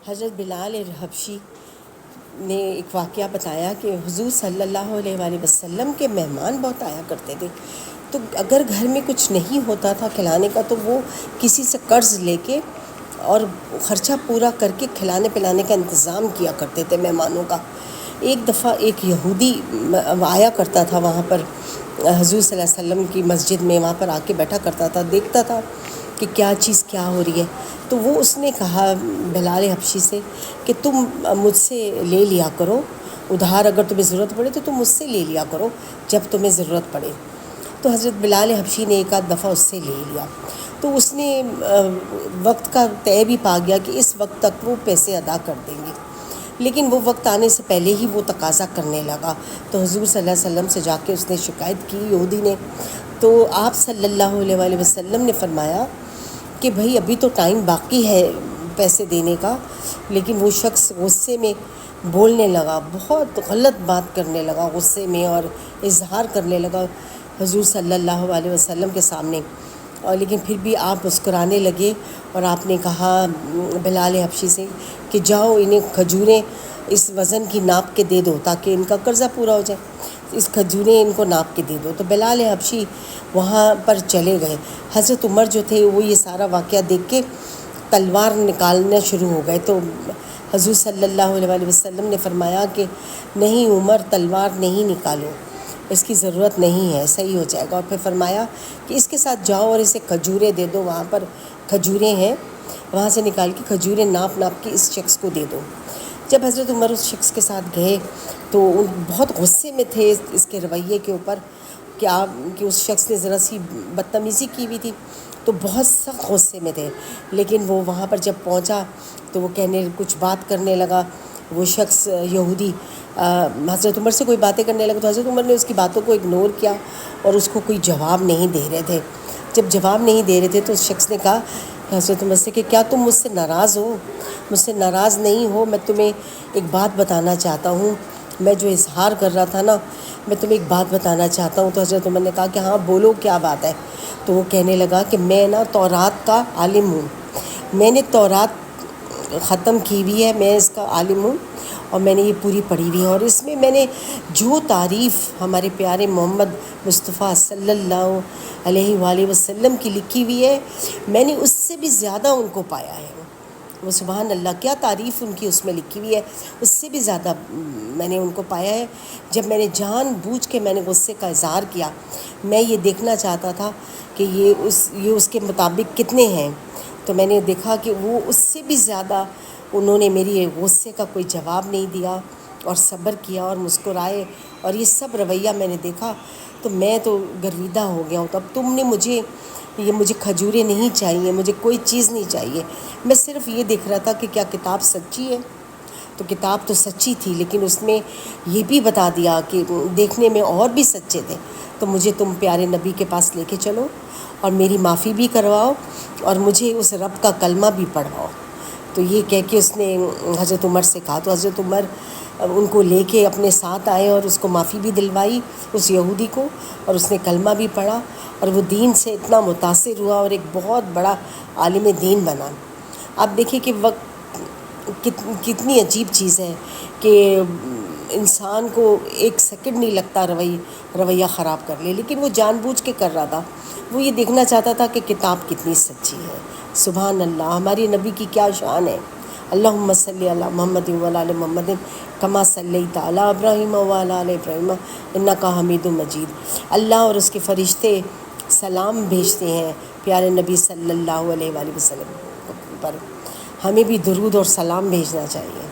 حضرت بلال حبشی نے ایک واقعہ بتایا کہ حضور صلی اللہ علیہ وآلہ وسلم کے مہمان بہت آیا کرتے تھے، تو اگر گھر میں کچھ نہیں ہوتا تھا کھلانے کا تو وہ کسی سے قرض لے کے اور خرچہ پورا کر کے کھلانے پلانے کا انتظام کیا کرتے تھے مہمانوں کا۔ ایک دفعہ ایک یہودی آیا کرتا تھا وہاں پر حضور صلی اللہ علیہ وسلم کی مسجد میں، وہاں پر آ کے بیٹھا کرتا تھا، دیکھتا تھا کہ کیا چیز کیا ہو رہی ہے، تو وہ اس نے کہا بلال حبشی سے کہ تم مجھ سے لے لیا کرو ادھار، اگر تمہیں ضرورت پڑے تو تم مجھ سے لے لیا کرو جب تمہیں ضرورت پڑے۔ تو حضرت بلال حبشی نے ایک آدھ دفعہ اس سے لے لیا، تو اس نے وقت کا طے بھی پا گیا کہ اس وقت تک وہ پیسے ادا کر دیں گے، لیکن وہ وقت آنے سے پہلے ہی وہ تقاضا کرنے لگا۔ تو حضور صلی اللہ علیہ وسلم سے جا کے اس نے شکایت کی یہودی نے، تو آپ صلی اللہ علیہ وآلہ وسلم نے فرمایا کہ بھئی ابھی تو ٹائم باقی ہے پیسے دینے کا، لیکن وہ شخص غصے میں بولنے لگا، بہت غلط بات کرنے لگا غصے میں، اور اظہار کرنے لگا حضور صلی اللہ علیہ وسلم کے سامنے، اور لیکن پھر بھی آپ مسکرانے لگے اور آپ نے کہا بلال حبشی سے کہ جاؤ انہیں کھجوریں اس وزن کی ناپ کے دے دو تاکہ ان کا قرضہ پورا ہو جائے، اس کھجوریں ان کو ناپ کے دے دو۔ تو بلال حبشی وہاں پر چلے گئے۔ حضرت عمر جو تھے وہ یہ سارا واقعہ دیکھ کے تلوار نکالنا شروع ہو گئے، تو حضور صلی اللہ علیہ وآلہ وسلم نے فرمایا کہ نہیں عمر، تلوار نہیں نکالو، اس کی ضرورت نہیں ہے، صحیح ہو جائے گا۔ اور پھر فرمایا کہ اس کے ساتھ جاؤ اور اسے کھجوریں دے دو، وہاں پر کھجوریں ہیں، وہاں سے نکال کے کھجوریں ناپ ناپ کے اس شخص کو دے دو۔ جب حضرت عمر اس شخص کے ساتھ گئے تو بہت غصے میں تھے اس کے رویے کے اوپر کہ اس شخص نے ذرا سی بدتمیزی کی ہوئی تھی، تو بہت سخت غصے میں تھے، لیکن وہ وہاں پر جب پہنچا تو وہ کچھ بات کرنے لگا، وہ شخص یہودی حضرت عمر سے کوئی باتیں کرنے لگا، تو حضرت عمر نے اس کی باتوں کو اگنور کیا اور اس کو کوئی جواب نہیں دے رہے تھے۔ جب جواب نہیں دے رہے تھے تو اس شخص نے کہا حضرت عمر سے کہ کیا تم مجھ سے ناراض ہو؟ مجھ سے ناراض نہیں ہو، میں تمہیں ایک بات بتانا چاہتا ہوں، میں جو اظہار کر رہا تھا نا، میں تمہیں ایک بات بتانا چاہتا ہوں۔ تو حضرت عمر نے کہا کہ ہاں بولو کیا بات ہے؟ تو وہ کہنے لگا کہ میں نا تورات کا عالم ہوں، میں نے تورات ختم کی ہوئی ہے، میں اس کا عالم ہوں اور میں نے یہ پوری پڑھی ہوئی ہے، اور اس میں میں نے جو تعریف ہمارے پیارے محمد مصطفیٰ صلی اللہ علیہ وآلہ وسلم کی لکھی ہوئی ہے، میں نے اس سے بھی زیادہ ان کو پایا ہے۔ وہ سبحان اللہ، کیا تعریف ان کی اس میں لکھی ہوئی ہے، اس سے بھی زیادہ میں نے ان کو پایا ہے۔ جب میں نے جان بوجھ کے میں نے غصے کا اظہار کیا، میں یہ دیکھنا چاہتا تھا کہ یہ اس کے مطابق کتنے ہیں، تو میں نے دیکھا کہ وہ اس سے بھی زیادہ انہوں نے میری غصے کا کوئی جواب نہیں دیا اور صبر کیا اور مسکرائے، اور یہ سب رویہ میں نے دیکھا تو میں تو گرویدہ ہو گیا ہوں۔ تو اب تم نے مجھے کھجوریں نہیں چاہیے، مجھے کوئی چیز نہیں چاہیے، میں صرف یہ دیکھ رہا تھا کہ کیا کتاب سچی ہے؟ تو کتاب تو سچی تھی، لیکن اس میں یہ بھی بتا دیا کہ دیکھنے میں اور بھی سچے تھے، تو مجھے تم پیارے نبی کے پاس لے کے چلو اور میری معافی بھی کرواؤ اور مجھے اس رب کا کلمہ بھی پڑھواؤ۔ تو یہ کہہ کے اس نے حضرت عمر سے کہا، تو حضرت عمر ان کو لے کے اپنے ساتھ آئے اور اس کو معافی بھی دلوائی اس یہودی کو، اور اس نے کلمہ بھی پڑھا اور وہ دین سے اتنا متاثر ہوا اور ایک بہت بڑا عالم دین بنا۔ آپ دیکھیں کہ وقت کتنی عجیب چیز ہے کہ انسان کو ایک سیکنڈ نہیں لگتا رویہ خراب کر لے، لیکن وہ جان بوجھ کے کر رہا تھا، وہ یہ دیکھنا چاہتا تھا کہ کتاب کتنی سچی ہے۔ سبحان اللہ، ہماری نبی کی کیا شان ہے۔ اللہم صلی علی محمد وعلی آل محمد کما صلیت علی ابراہیم وعلی آل ابراہیم انک حمید مجید۔ اللہ اور اس کے فرشتے سلام بھیجتے ہیں پیارے نبی صلی اللہ علیہ وآلہ وسلم پر، ہمیں بھی درود اور سلام بھیجنا چاہیے۔